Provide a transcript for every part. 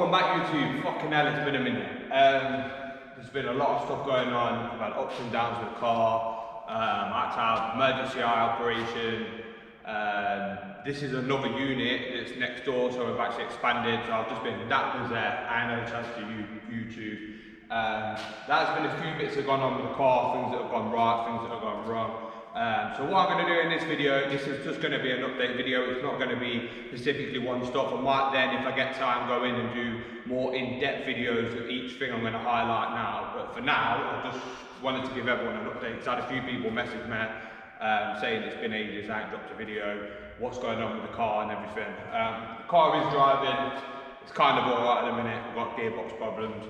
Welcome back YouTube. Fucking hell, it's been a minute. There's been a lot of stuff going on. I've had ups and downs with the car. I had to have emergency eye operation. This is another unit that's next door, so we've actually expanded. So I've just been that busy. I ain't had a chance to YouTube. There's been a few bits that have gone on with the car, things that have gone right, things that have gone wrong. So what I'm going to do in this video, this is just going to be an update video. It's not going to be specifically one stuff. I might then, if I get time, go in and do more in-depth videos of each thing I'm going to highlight now. But for now, I just wanted to give everyone an update, because I had a few people message me saying it's been ages, I ain't dropped a video, what's going on with the car and everything. The car is driving, it's kind of alright at the minute. I've got gearbox problems.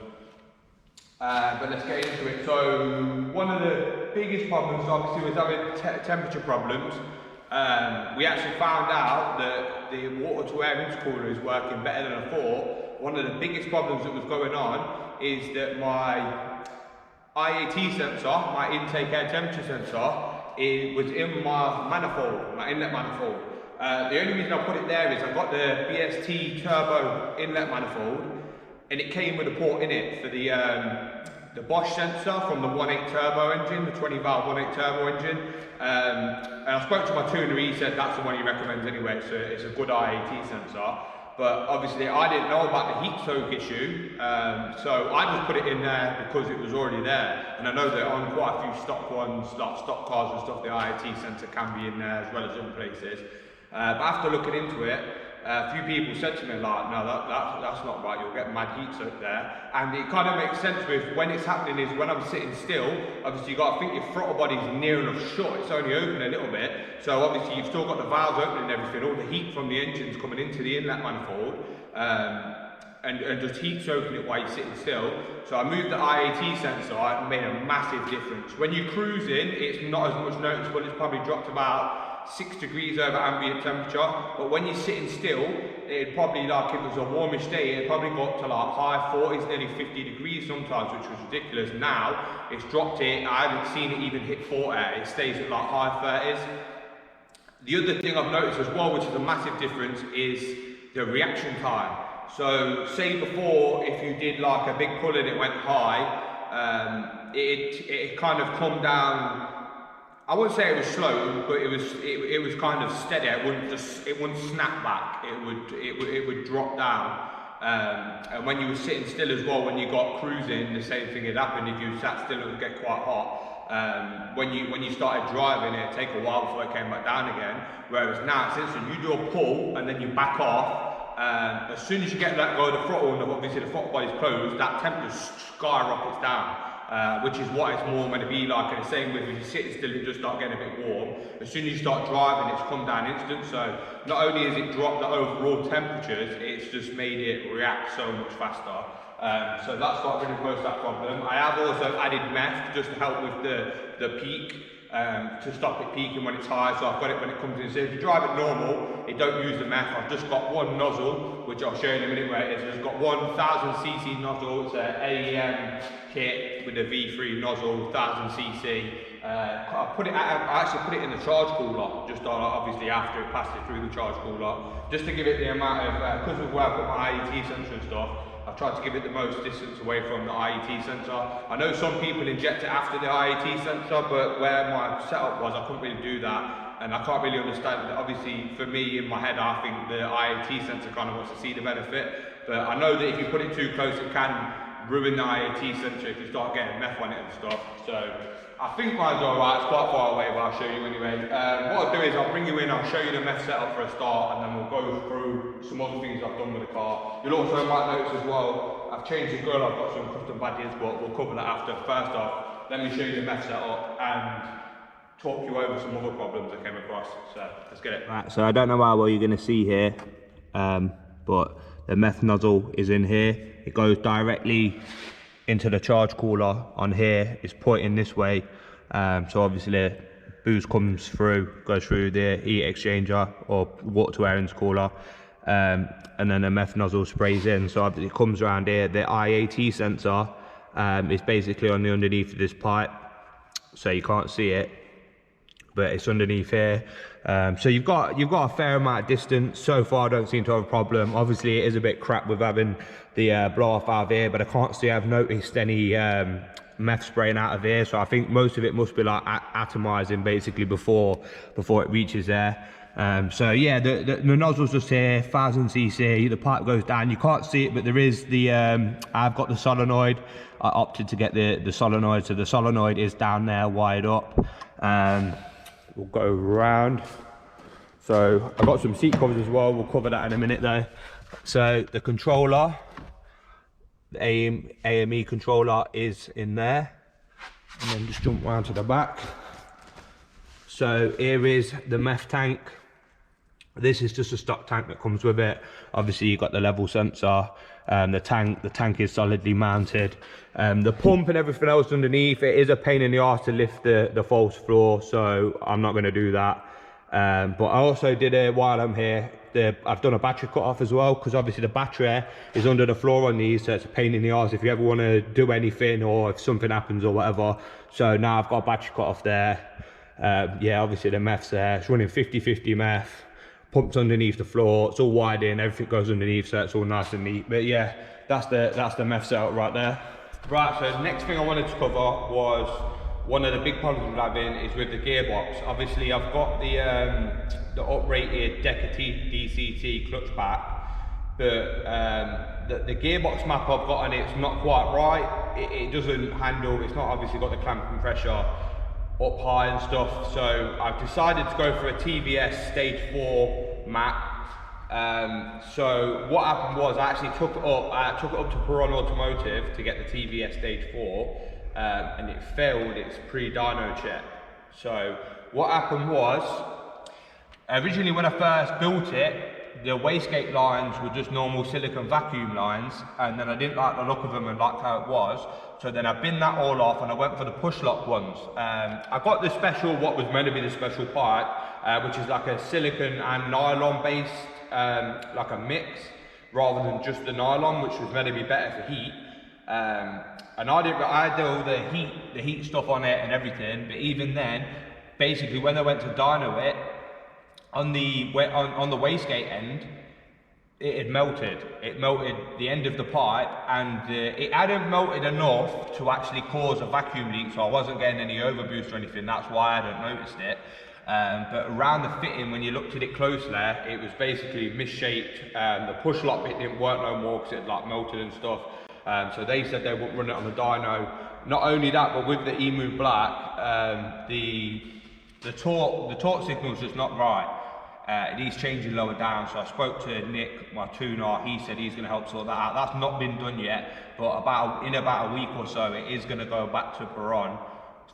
But let's get into it. So one of the biggest problems obviously was having temperature problems. We actually found out that the water to air intercooler is working better than I thought. One of the biggest problems that was going on is that my IAT sensor, my intake air temperature sensor, was in my manifold, my inlet manifold. The only reason I put it there is I got the BST turbo inlet manifold, and it came with a port in it for the Bosch sensor from the 1.8 turbo engine, the 20 valve 1.8 turbo engine. And I spoke to my tuner, he said that's the one he recommends anyway, so it's a good IAT sensor. But obviously I didn't know about the heat soak issue, so I just put it in there because it was already there. And I know that on quite a few stock ones, like stock cars and stuff, the IAT sensor can be in there as well as other places. But after looking into it, a few people said to me like, no, that's not right, you'll get mad heat soak there. And it kind of makes sense with when it's happening is when I'm sitting still, obviously you've got to think your throttle body's near enough shut, it's only open a little bit. So obviously you've still got the valves open and everything, all the heat from the engine's coming into the inlet manifold. And just heat soaking it while you're sitting still. So I moved the IAT sensor, it made a massive difference. When you're cruising, it's not as much noticeable, it's probably dropped about 6 degrees over ambient temperature, but when you're sitting still, it'd probably, like if it was a warmish day, it'd probably go up to like high 40s, nearly 50 degrees sometimes, which was ridiculous. Now, it's dropped it, I haven't seen it even hit 40, it stays at like high 30s. The other thing I've noticed as well, which is a massive difference, is the reaction time. So, say before, if you did like a big pull and it went high, it kind of come down. I wouldn't say it was slow, but it was kind of steady. It wouldn't snap back. It would drop down. And when you were sitting still as well, when you got cruising, the same thing had happened. If you sat still, it would get quite hot. When you started driving, it'd take a while before it came back down again. Whereas now it's instant. You do a pull and then you back off. As soon as you get let go of the throttle, and obviously the throttle body's closed, that temperature skyrockets down. Which is what it's more going to be like. And the same with if you're sitting still, it just start getting a bit warm. As soon as you start driving, it's come down instant. So not only has it dropped the overall temperatures, it's just made it react so much faster. So that's got rid of most of that problem. I have also added Meth just to help with the peak, to stop it peaking when it's high. So I've got it when it comes in. So if you drive it normal, it don't use the Meth. I've just got one nozzle, which I'll show you in a minute where it is. It's got 1000cc nozzle. It's an AEM kit with a V3 nozzle, 1000cc. I actually put it in the charge cooler, just obviously after it passed it through the charge cooler, just to give it the amount of, because of where I put my IET sensor and stuff, I've tried to give it the most distance away from the IET sensor. I know some people inject it after the IET sensor, but where my setup was, I couldn't really do that. And I can't really understand that. Obviously, for me, in my head, I think the IAT sensor kind of wants to see the benefit. But I know that if you put it too close, it can ruin the IAT sensor if you start getting Meth on it and stuff. So I think mine's alright, it's quite far away, but I'll show you anyway. What I'll do is I'll bring you in, I'll show you the Meth setup for a start, and then we'll go through some other things I've done with the car. You'll also might notice as well, I've changed the grill, I've got some custom badges, but we'll cover that after. First off, let me show you the Meth setup and talk you over some other problems I came across. So let's get it. Right, so I don't know how well you're going to see here, but the Meth nozzle is in here. It goes directly into the charge cooler on here. It's pointing this way, so obviously the booze comes through, goes through the heat exchanger or water to air intercooler, and then the Meth nozzle sprays in. So obviously it comes around here. The IAT sensor is basically on the underneath of this pipe, so you can't see it. but it's underneath here. So you've got a fair amount of distance. So far I don't seem to have a problem. Obviously it is a bit crap with having the blow off out of here, but I can't say I've noticed any meth spraying out of here, so I think most of it must be like atomizing basically before it reaches there. So yeah, the nozzle's just here, 1000cc, the pipe goes down, you can't see it, but there is the I've got the solenoid. I opted to get the solenoid, so the solenoid is down there wired up. We'll go around. So I've got some seat covers as well, we'll cover that in a minute though. So the controller, the AME controller is in there, and then just jump round to the back. So here is the meth tank. This is just a stock tank that comes with it. Obviously you've got the level sensor. The tank is solidly mounted. The pump and everything else underneath, it is a pain in the arse to lift the false floor, so I'm not going to do that. But I also did while I'm here, I've done a battery cut off as well, because obviously the battery is under the floor on these, so it's a pain in the arse if you ever want to do anything or if something happens or whatever. So now I've got a battery cut off there. Yeah, obviously the meth's there. It's running 50/50 meth. Pumps underneath the floor, it's all wired in, everything goes underneath, so it's all nice and neat. But yeah, that's the meth setup right there. Right, so the next thing I wanted to cover was one of the big problems I'm having is with the gearbox. Obviously I've got the uprated Deca DCT clutch pack, but the gearbox map I've got on it's not quite right. It doesn't handle, it's not obviously got the clamp compressor up high and stuff, so I've decided to go for a TVS stage 4 map. So what happened was I actually took it up to Perron Automotive to get the TVS stage 4, and it failed its pre-dyno check. So what happened was, originally when I first built it, the wastegate lines were just normal silicone vacuum lines, and then I didn't like the look of them and liked how it was. So then I binned that all off and I went for the push lock ones. I got the special, what was meant to be the special pipe, which is like a silicone and nylon based, like a mix, rather than just the nylon, which was meant to be better for heat. And I did all the heat stuff on it and everything, but even then, basically when I went to dyno it, on the wastegate end, it had melted. It melted the end of the pipe, and it hadn't melted enough to actually cause a vacuum leak, so I wasn't getting any overboost or anything. That's why I hadn't noticed it. But around the fitting, when you looked at it closely, it was basically misshaped. The push lock bit didn't work no more because it had like melted and stuff. So they said they wouldn't run it on the dyno. Not only that, but with the Emu Black, the torque signal's just not right. It is changing lower down, so I spoke to Nick, my tuner. He said he's going to help sort that out. That's not been done yet, but in about a week or so, it is going to go back to Perron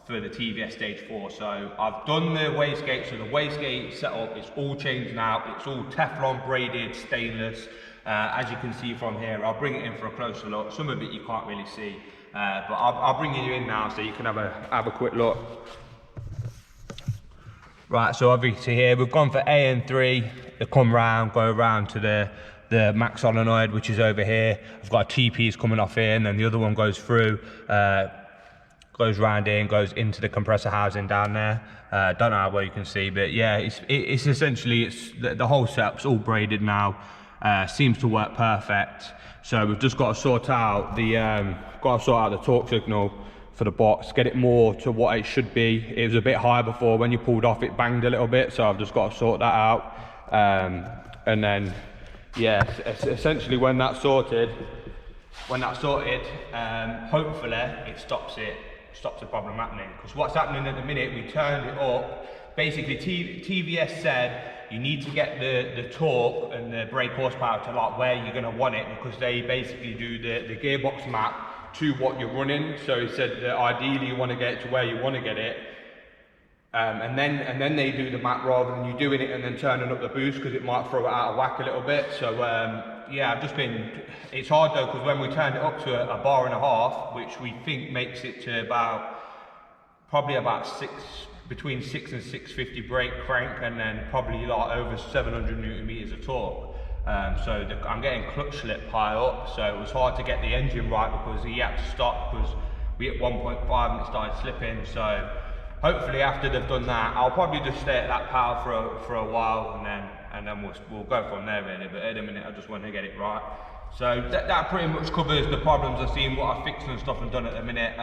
for the TVS stage 4. So I've done the wastegate, so the wastegate setup, it's all changed now. It's all Teflon braided stainless. As you can see from here, I'll bring it in for a closer look. Some of it you can't really see, but I'll bring you in now so you can have a quick look. Right, so obviously here we've gone for AN3. They come round, go around to the max solenoid, which is over here. I've got a TPs coming off here, and then the other one goes through, goes round here and goes into the compressor housing down there. Don't know how well you can see, but yeah, it's essentially the whole setup's all braided now. Seems to work perfect. So we've just got to sort out the torque signal for the box, get it more to what it should be. It was a bit high before. When you pulled off, it banged a little bit, so I've just got to sort that out. And then, yeah, essentially when that's sorted, hopefully it stops the problem happening. Because what's happening at the minute, we turned it up. Basically, TVS said you need to get the torque and the brake horsepower to like where you're going to want it, because they basically do the gearbox map to what you're running. So he said that ideally you want to get it to where you want to get it, and then they do the map rather than you doing it and then turning up the boost, because it might throw it out of whack a little bit. So yeah, it's hard though, because when we turned it up to a bar and a half, which we think makes it to probably about between 6 and 650 brake crank, and then probably like over 700 Newton meters of torque. So I'm getting clutch slip high up, so it was hard to get the engine right because he had to stop because we hit 1.5 and it started slipping. So hopefully after they've done that, I'll probably just stay at that power for a while, and then we'll go from there really. But at the minute, I just want to get it right. So that pretty much covers the problems I've seen, what I've fixed and stuff and done at the minute.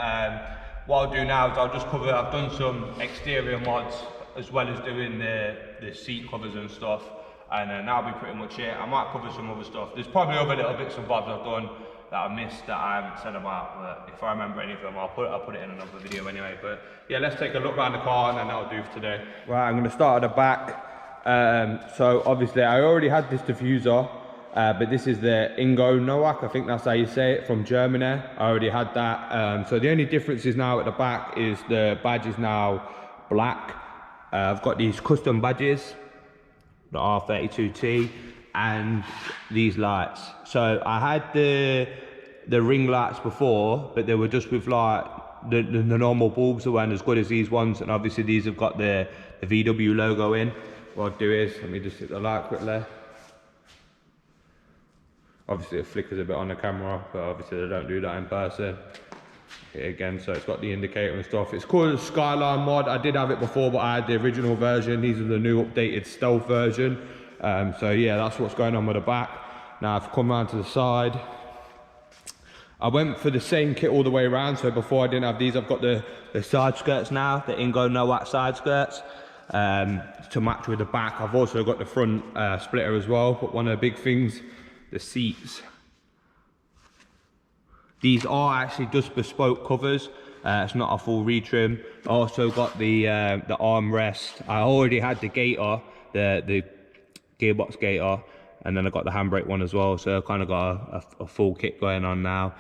What I'll do now is I'll just cover, I've done some exterior mods as well as doing the seat covers and stuff, and then that'll be pretty much it. I might cover some other stuff. There's probably other little bits and bobs I've done that I missed that I haven't said about, but if I remember any of them, I'll put it in another video anyway. But yeah, let's take a look around the car and then that'll do for today. Right, I'm going to start at the back. So obviously I already had this diffuser, but this is the Ingo Nowak, I think that's how you say it, from Germany. I already had that. So the only difference is now at the back is the badge is now black. I've got these custom badges, the R32T, and these lights. So I had the ring lights before, but they were just with like the normal bulbs that weren't as good as these ones, and obviously these have got the VW logo in. What I'll do is, let me just hit the light quickly. Obviously it flickers a bit on the camera, but obviously they don't do that in person. Hit again, so it's got the indicator and stuff. It's called a Skyline mod. I did have it before, but I had the original version. These are the new updated stealth version. So yeah, that's what's going on with the back. Now I've come around to the side. I went for the same kit all the way around. So before I didn't have these, I've got the side skirts now, the Ingo Nowak side skirts, to match with the back. I've also got the front splitter as well. But one of the big things, the seats. These are actually just bespoke covers. It's not a full retrim. I also got the armrest. I already had the gator, the gearbox gator, and then I got the handbrake one as well. So I kind of got a full kit going on now.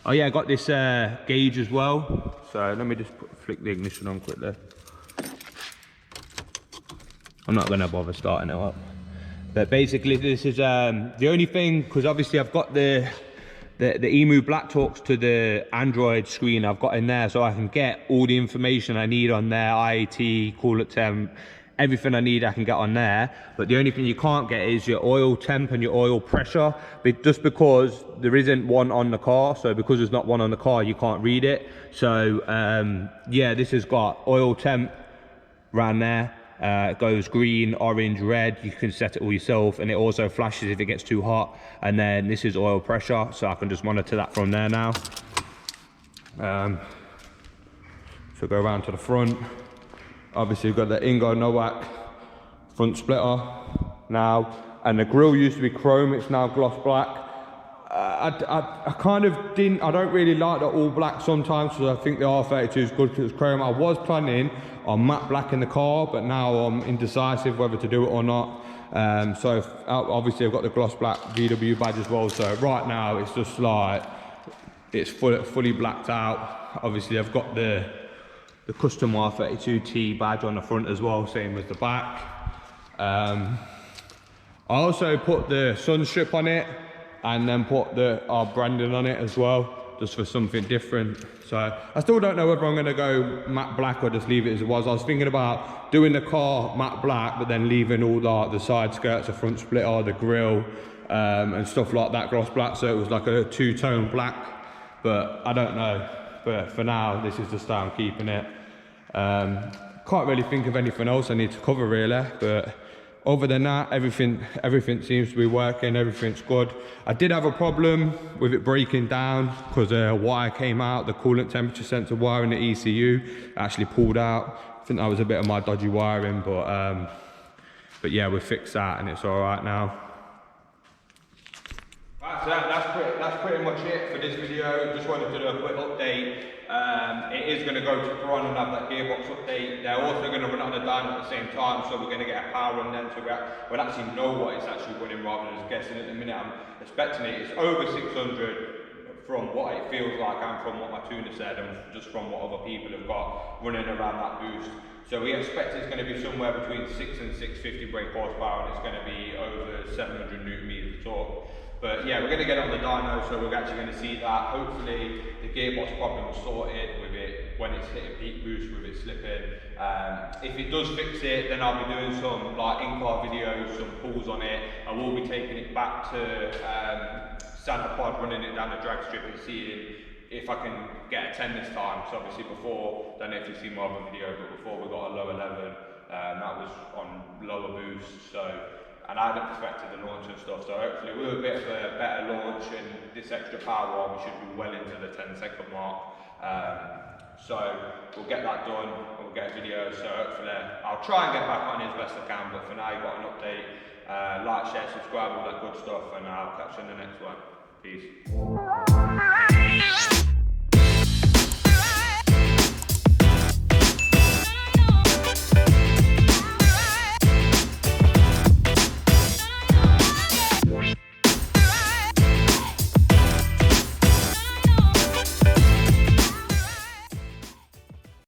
Oh yeah, I got this gauge as well. So let me just flick the ignition on quickly. I'm not gonna bother starting it up. But basically this is the only thing, because obviously I've got the EMU Black talks to the Android screen I've got in there, so I can get all the information I need on there, IAT, coolant temp, everything I need I can get on there. But the only thing you can't get is your oil temp and your oil pressure, but just because there isn't one on the car. So because there's not one on the car, you can't read it. So yeah, this has got oil temp around there. It goes green, orange, red. You can set it all yourself, and it also flashes if it gets too hot. And then this is oil pressure, so I can just monitor that from there now. So go around to the front. Obviously we've got the Ingo Nowak front splitter now, and the grille used to be chrome, it's now gloss black. I kind of I don't really like the all black sometimes, because I think the R32 is good because it's chrome. I was planning on matte black in the car, but now I'm indecisive whether to do it or not. So obviously I've got the gloss black VW badge as well, so right now it's just like, it's fully blacked out. Obviously I've got the custom R32T badge on the front as well, same as the back. I also put the sun strip on it, and then put our branding on it as well, just for something different. So I still don't know whether I'm gonna go matte black or just leave it as it was. I was thinking about doing the car matte black, but then leaving all the side skirts, the front splitter, the grille, and stuff like that gloss black, so it was like a two-tone black. But I don't know. But for now, this is just how I'm keeping it. Can't really think of anything else I need to cover really, but other than that, everything seems to be working, everything's good. I did have a problem with it breaking down because a wire came out, the coolant temperature sensor wire in the ECU actually pulled out. I think that was a bit of my dodgy wiring, but yeah, we fixed that and it's all right now. Right, so that's pretty much it for this video. Just wanted to do a quick update. It is going to go to Quran and have that gearbox update. They're also going to run on the dyno at the same time, so we're going to get a power run then, so we'll actually know what it's actually running rather than just guessing. At the minute I'm expecting it's over 600 from what it feels like and from what my tuner said, and just from what other people have got running around that boost. So we expect it's going to be somewhere between 6 and 650 brake horsepower, and it's going to be over 700 newton meters of torque. But yeah, we're going to get on the dyno, so we're actually going to see that. Hopefully the gearbox problem is sorted with it when it's hitting peak boost with it slipping. If it does fix it, then I'll be doing some like in-car videos, some pulls on it. I will be taking it back to Santa Pod, running it down the drag strip and seeing if I can get a 10 this time, so obviously before, don't know if you've seen my other video, but before we got a low 11, that was on lower boost, so, and I hadn't perfected the launch and stuff, so hopefully with a bit of a better launch and this extra power, we should be well into the 10-second mark. So we'll get that done, and we'll get a video, so hopefully I'll try and get back on as best I can, but for now you got an update. Like, share, subscribe, all that good stuff, and I'll catch you in the next one. Peace.